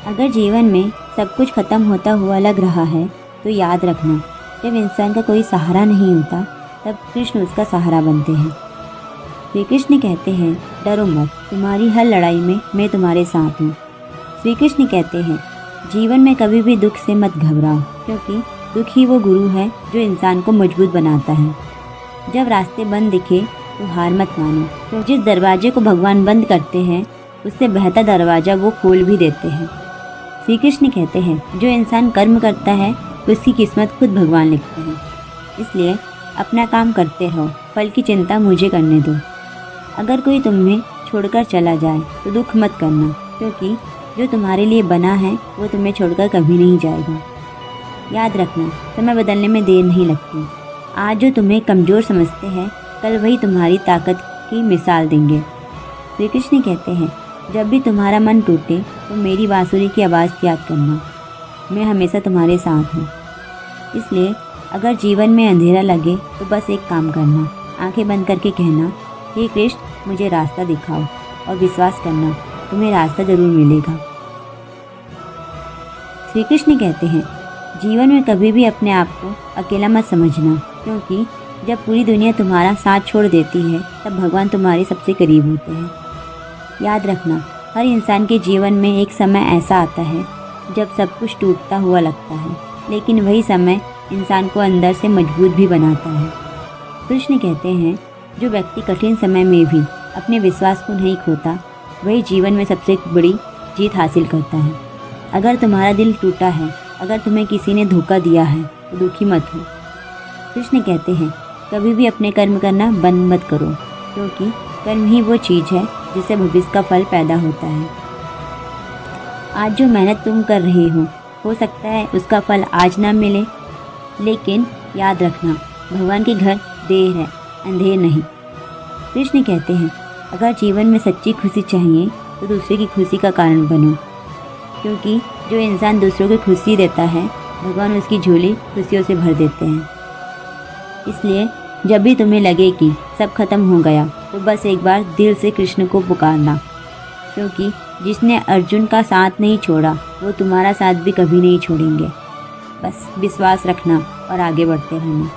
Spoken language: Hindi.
अगर जीवन में सब कुछ खत्म होता हुआ लग रहा है तो याद रखना, जब इंसान का कोई सहारा नहीं होता तब कृष्ण उसका सहारा बनते हैं। श्री कृष्ण कहते हैं, डरो मत, तुम्हारी हर लड़ाई में मैं तुम्हारे साथ हूँ। श्री कृष्ण कहते हैं, जीवन में कभी भी दुख से मत घबराओ, क्योंकि दुख ही वो गुरु है जो इंसान को मजबूत बनाता है। जब रास्ते बंद दिखे तो हार मत मानो, तो जिस दरवाजे को भगवान बंद करते हैं उससे बेहतर दरवाज़ा वो खोल भी देते हैं। श्री कृष्ण कहते हैं, जो इंसान कर्म करता है उसकी किस्मत खुद भगवान लिखते हैं। इसलिए अपना काम करते रहो, फल की चिंता मुझे करने दो। अगर कोई तुम्हें छोड़कर चला जाए तो दुख मत करना, क्योंकि जो तुम्हारे लिए बना है वो तुम्हें छोड़कर कभी नहीं जाएगा। याद रखना, समय बदलने में देर नहीं लगती। आज जो तुम्हें कमज़ोर समझते हैं कल वही तुम्हारी ताकत की मिसाल देंगे। श्री कृष्ण कहते हैं, जब भी तुम्हारा मन टूटे तो मेरी बांसुरी की आवाज़ याद करना, मैं हमेशा तुम्हारे साथ हूँ। इसलिए अगर जीवन में अंधेरा लगे तो बस एक काम करना, आंखें बंद करके कहना, हे कृष्ण मुझे रास्ता दिखाओ, और विश्वास करना तुम्हें रास्ता ज़रूर मिलेगा। श्री कृष्ण कहते हैं, जीवन में कभी भी अपने आप को अकेला मत समझना, क्योंकि जब पूरी दुनिया तुम्हारा साथ छोड़ देती है तब भगवान तुम्हारे सबसे करीब होते हैं। याद रखना, हर इंसान के जीवन में एक समय ऐसा आता है जब सब कुछ टूटता हुआ लगता है, लेकिन वही समय इंसान को अंदर से मजबूत भी बनाता है। कृष्ण कहते हैं, जो व्यक्ति कठिन समय में भी अपने विश्वास को नहीं खोता वही जीवन में सबसे बड़ी जीत हासिल करता है। अगर तुम्हारा दिल टूटा है, अगर तुम्हें किसी ने धोखा दिया है तो दुखी मत हो। कृष्ण कहते हैं, कभी भी अपने कर्म करना बंद मत करो, क्योंकि कर्म ही वो चीज़ है जिससे भविष्य का फल पैदा होता है। आज जो मेहनत तुम कर रहे हो सकता है उसका फल आज ना मिले, लेकिन याद रखना, भगवान के घर देर है, अंधेर नहीं। कृष्ण कहते हैं, अगर जीवन में सच्ची खुशी चाहिए तो दूसरे की खुशी का कारण बनो, क्योंकि जो इंसान दूसरों को खुशी देता है भगवान उसकी झोली खुशियों से भर देते हैं। इसलिए जब भी तुम्हें लगे कि सब खत्म हो गया तो बस एक बार दिल से कृष्ण को पुकारना, क्योंकि जिसने अर्जुन का साथ नहीं छोड़ा वो तुम्हारा साथ भी कभी नहीं छोड़ेंगे। बस विश्वास रखना और आगे बढ़ते रहना।